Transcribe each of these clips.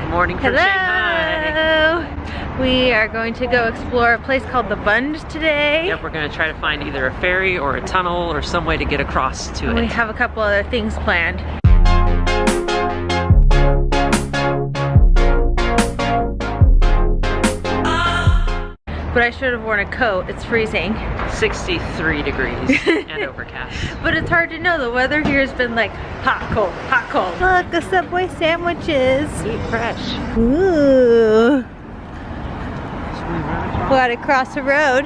morning from Shanghai. We are going to go explore a place called the Bund today. Yep, we're going to try to find either a ferry or a tunnel or some way to get across to it. We have a couple other things planned. But I should have worn a coat. It's freezing. 63 degrees and overcast. But it's hard to know. The weather here has been like hot, cold, hot, cold. Look, the Subway sandwiches. Eat fresh. Ooh. We gotta cross a road.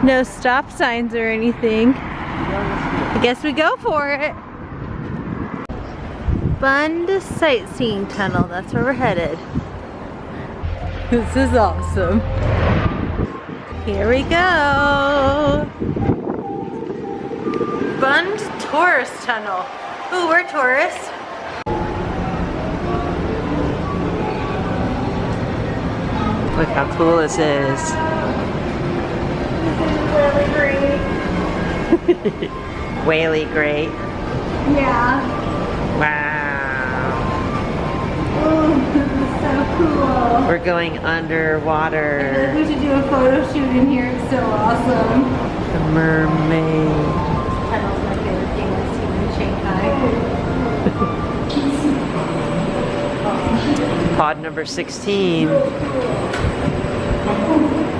No stop signs or anything. I guess we go for it. Bund sightseeing tunnel. That's where we're headed. This is awesome. Here we go. Bund tourist tunnel. Ooh, we're tourists. Look how cool this is. This is really great. Whaley great. Yeah. Wow. Oh, this is so cool. We're going underwater. I feel like we should do a photo shoot in here. It's so awesome. The mermaid. This tunnel's my favorite thing I've seen in Shanghai. Pod number 16.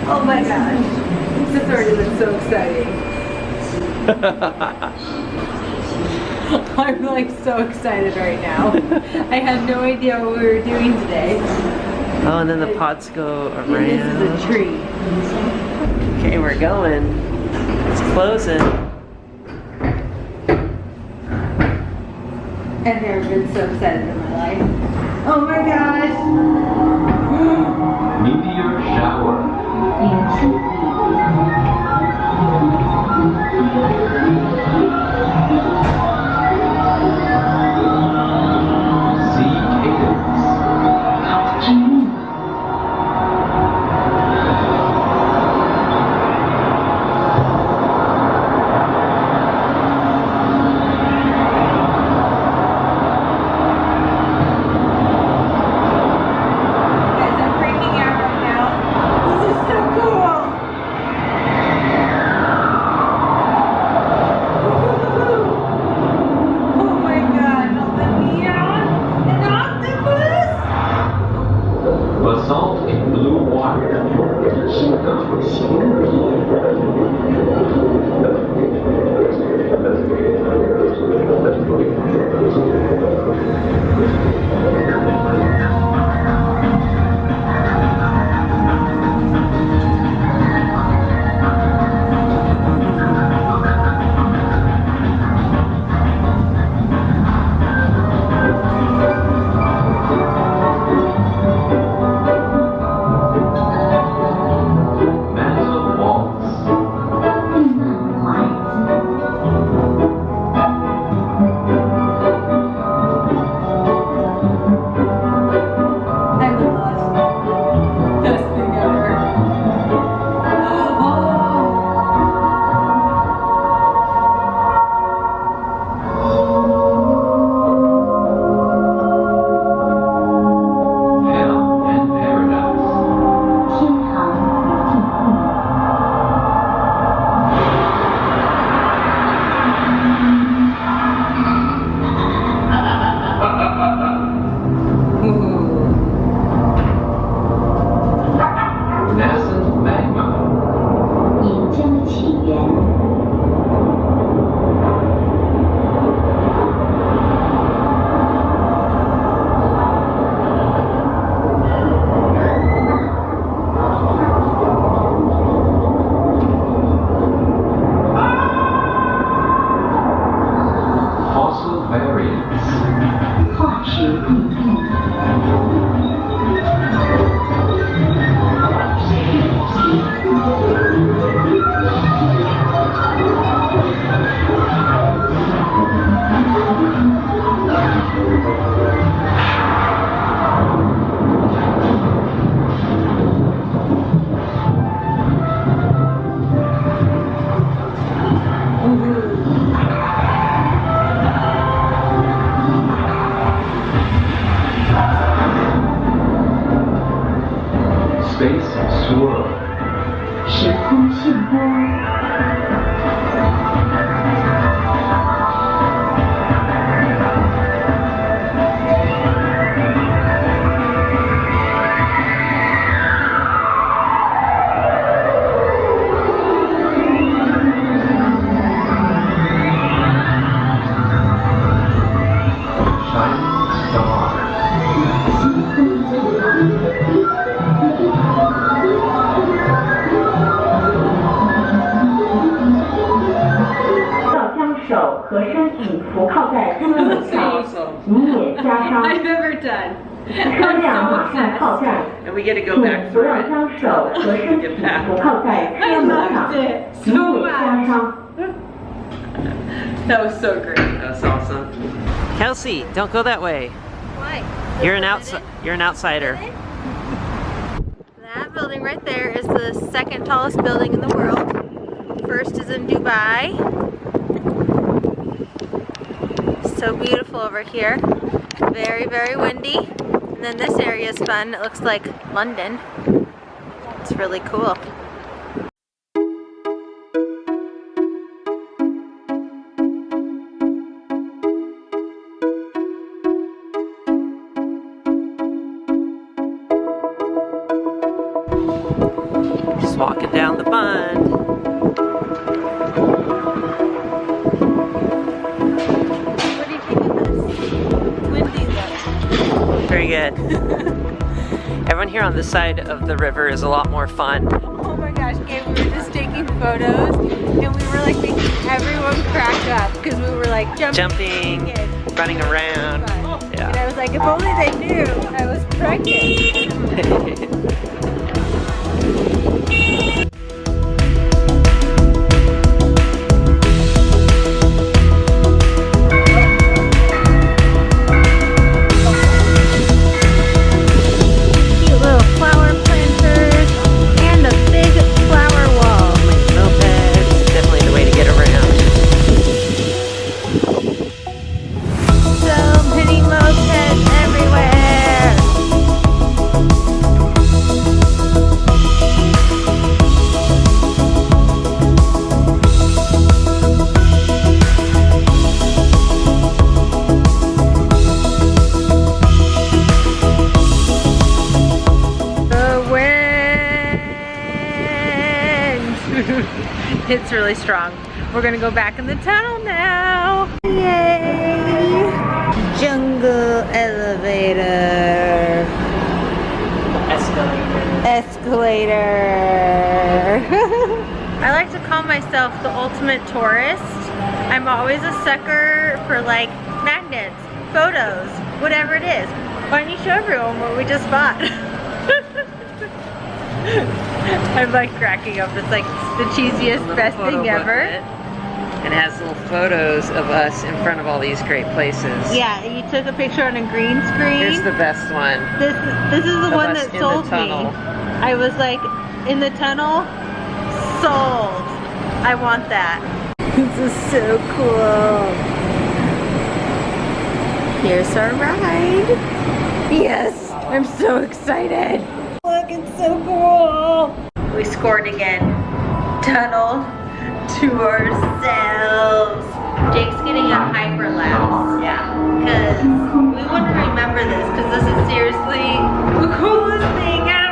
Oh my gosh. This already looks so exciting. I'm like so excited right now. I had no idea what we were doing today. Oh, and then the pods go around. This is a tree. Okay, we're going. It's closing. I've never been so excited in my life. Oh my gosh! Meteor shower. Space Swirl. 时空漩涡。I've never done. And we get to go back through it. Get back. I loved it so much. That was so great. That was awesome. Kelsey, don't go that way. Why? You're an outsider. That building right there is the second tallest building in the world. First is in Dubai. So beautiful over here. Very, very windy. And then this area is fun. It looks like London. It's really cool. Just walking down the Bund. What do you think of this? Windy though. Very good. Everyone here on this side of the river is a lot more fun. Oh my gosh, and we were just taking photos and we were like making everyone crack up because we were like jumping and running around. Yeah. And I was like, if only they knew I was pregnant. It's really strong. We're gonna go back in the tunnel now. Yay! Jungle elevator. Escalator. I like to call myself the ultimate tourist. I'm always a sucker for like magnets, photos, whatever it is. Why don't you show everyone what we just bought? I'm like cracking up. It's like the cheesiest, best thing ever. And it has little photos of us in front of all these great places. Yeah, you took a picture on a green screen. Here's the best one. This is the one that sold me. I was like, in the tunnel, sold. I want that. This is so cool. Here's our ride. Yes, I'm so excited. Look, it's so cool. We scored again. Tunnel to ourselves. Jake's getting a hyperlapse. Yeah. Because we wouldn't remember this because this is seriously the coolest thing ever.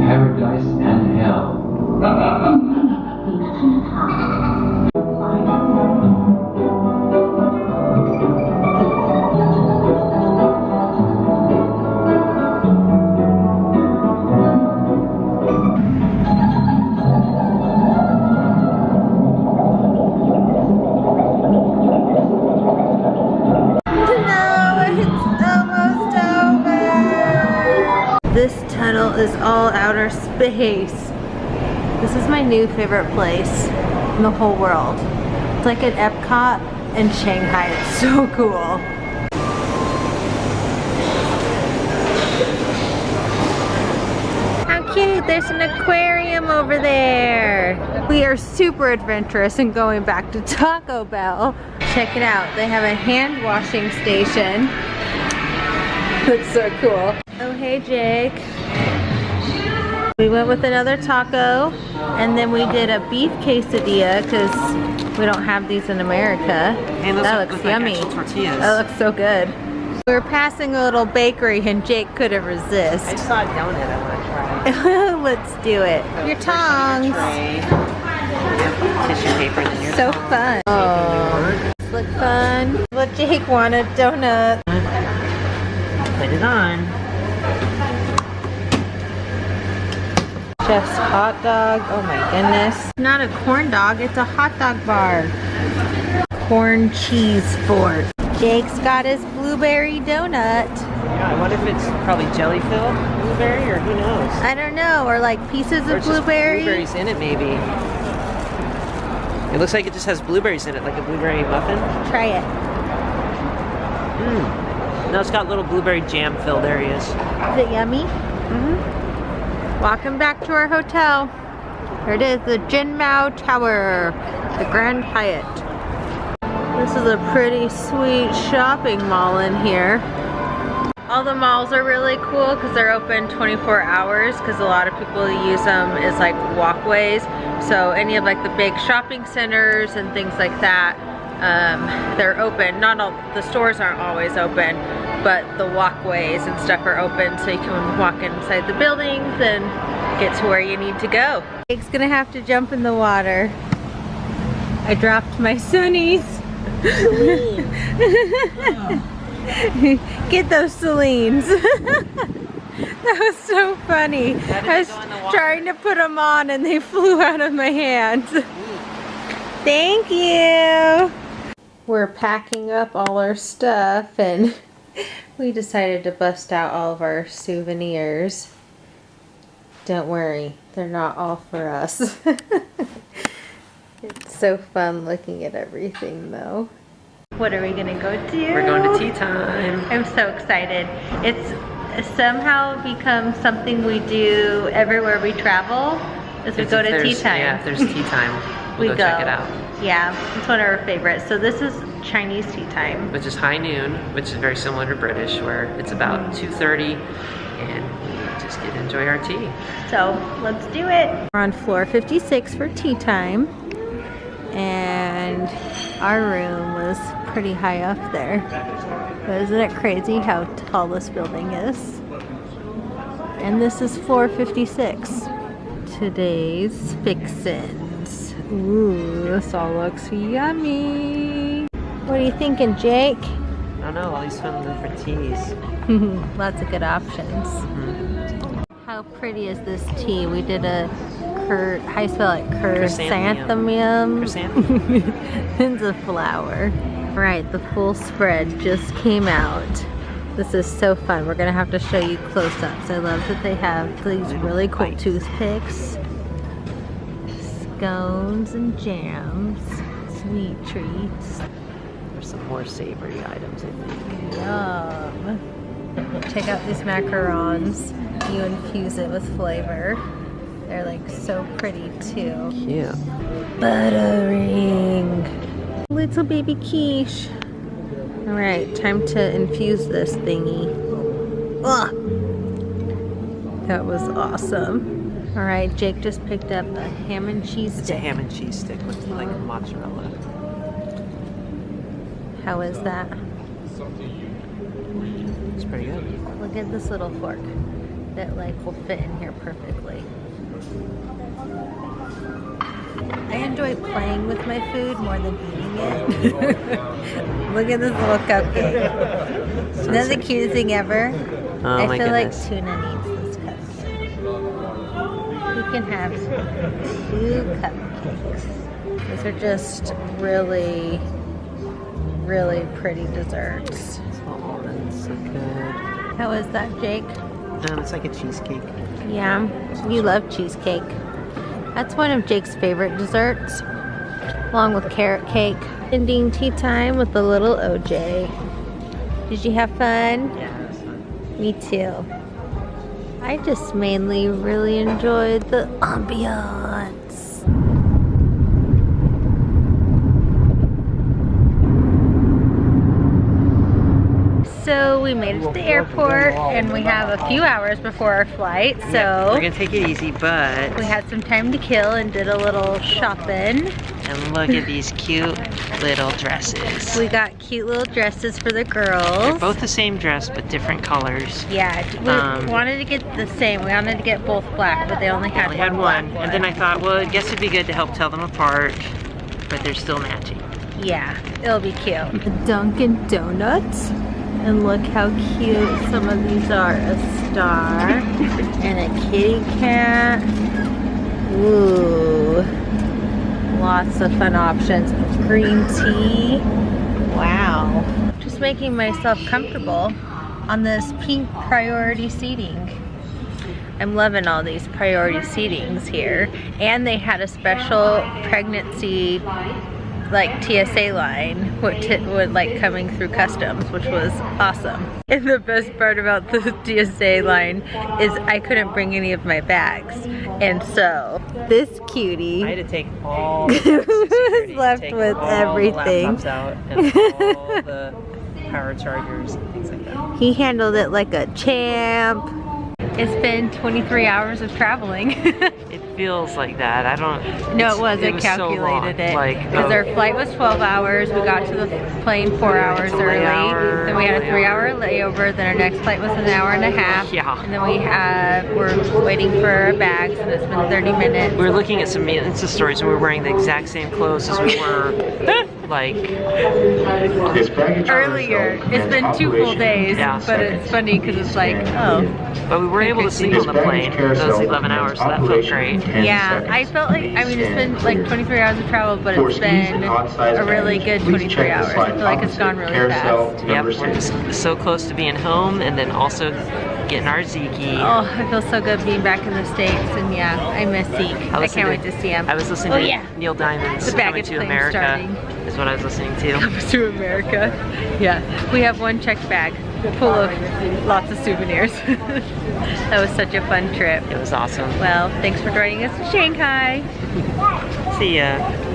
Paradise and hell. This tunnel is all outer space. This is my new favorite place in the whole world. It's like at Epcot in Shanghai. It's so cool. How cute. There's an aquarium over there. We are super adventurous and going back to Taco Bell. Check it out. They have a hand washing station. That's so cool. Oh, hey, Jake. We went with another taco, and then we did a beef quesadilla because we don't have these in America. And that looks yummy. Tortillas. That looks so good. We were passing a little bakery and Jake couldn't resist. I saw a donut I want to try. Let's do it. Your tongs. Tissue paper in your So fun. Oh, this look fun. Well, Jake wanted donut. Put it on. Chef's hot dog. Oh my goodness. Not a corn dog, it's a hot dog bar. Corn cheese fork. Jake's got his blueberry donut. Yeah, I wonder if it's probably jelly filled blueberry or who knows. I don't know, or like pieces Or of it's just blueberry. blueberries in it maybe. It looks like it just has blueberries in it, like a blueberry muffin. Try it. No, it's got little blueberry jam filled areas. Is it yummy? Mm-hmm. Walking back to our hotel. Here it is, the Jinmao Tower, the Grand Hyatt. This is a pretty sweet shopping mall in here. All the malls are really cool because they're open 24 hours because a lot of people use them as like walkways. So any of like the big shopping centers and things like that, they're open. Not all, the stores aren't always open, but the walkways and stuff are open so you can walk inside the buildings and get to where you need to go. Jake's gonna have to jump in the water. I dropped my sunnies. Get those Celines. That was so funny. I was trying to put them on and they flew out of my hands. Thank you. We're packing up all our stuff and we decided to bust out all of our souvenirs. Don't worry, they're not all for us. It's so fun looking at everything though. What are we gonna go do? We're going to tea time. I'm so excited. It's somehow become something we do everywhere we travel, is we go to tea time. Yeah, if there's tea time, we go check it out. Yeah, it's one of our favorites. So this is Chinese tea time. Which is high noon, which is very similar to British, where it's about 2:30 and we just get to enjoy our tea. So let's do it. We're on floor 56 for tea time. And our room was pretty high up there. But isn't it crazy how tall this building is? And this is floor 56. Today's fixins. Ooh, this all looks yummy. What are you thinking, Jake? I don't know, all these fun different teas. Lots of good options. How pretty is this tea? We did a how you spell it? Chrysanthemum. It's a flower. Right, the full spread just came out. This is so fun. We're gonna have to show you close-ups. I love that they have these really cool toothpicks, scones and jams, sweet treats. There's some more savory items, I think. Yum. Check out these macarons. You infuse it with flavor. They're like so pretty too. Cute. Buttering. Little baby quiche. Alright, time to infuse this thingy. Ugh. That was awesome. Alright, Jake just picked up a ham and cheese stick. It's a ham and cheese stick with like mozzarella. How is that? It's pretty good. Look at this little fork that like will fit in here perfectly. I enjoy playing with my food more than eating it. Look at this little cupcake. Isn't that the cutest thing ever? Oh, I my feel goodness. like Tuna needs this cupcake. You can have 2 cupcakes. These are just really, really pretty desserts. Oh, that's so good. How is that, Jake? It's like a cheesecake. Yeah, you love cheesecake. That's one of Jake's favorite desserts, along with carrot cake. Ending tea time with the little OJ. Did you have fun? Yeah, it was fun. Me too. I just mainly really enjoyed the ambiance. So we made it to the airport and we have a few hours before our flight, so yeah, we're gonna take it easy, but we had some time to kill and did a little shopping. And look at these cute little dresses. We got cute little dresses for the girls. They're both the same dress, but different colors. Yeah, we wanted to get the same. We wanted to get both black, but they only had one. And then I thought, well, I guess it'd be good to help tell them apart, but they're still matching. Yeah, it'll be cute. Dunkin' Donuts. And look how cute some of these are. A star and a kitty cat. Ooh. Lots of fun options. Green tea. Wow. Just making myself comfortable on this pink priority seating. I'm loving all these priority seatings here. And they had a special pregnancy like TSA line would like coming through customs, which was awesome. And the best part about the TSA line is I couldn't bring any of my bags, and so this cutie I had to take all the was left with everything. The laptops out and all the power chargers and things like that. He handled it like a champ. It's been 23 hours of traveling. It feels like that. I don't. No, it wasn't. Was calculated so it. Like, because our flight was 12 hours. We got to the plane 4 hours early. Then we had a 3-hour layover. Then our next flight was an hour and a half. Yeah. And then we're waiting for our bags, and it's been 30 minutes. We were looking at some Insta stories, and we were wearing the exact same clothes as we were like earlier. It's been 2 full days, yeah. but it's funny because it's like, oh. But we were able to sleep on the plane those 11 hours, so that felt great. Yeah, I felt like, I mean, it's been like 23 hours of travel, but it's been a really good 23 hours. I feel like it's gone really fast. Yep, we're just so close to being home, and then also getting our Zeke. Oh, I feel so good being back in the States, and yeah, I miss Zeke. I can't wait to see him. I was listening to Neil Diamond's Coming to America, is what I was listening to. Coming to America. Yeah, we have one checked bag full of lots of souvenirs. That was such a fun trip. It was awesome. Well, thanks for joining us in Shanghai. See ya.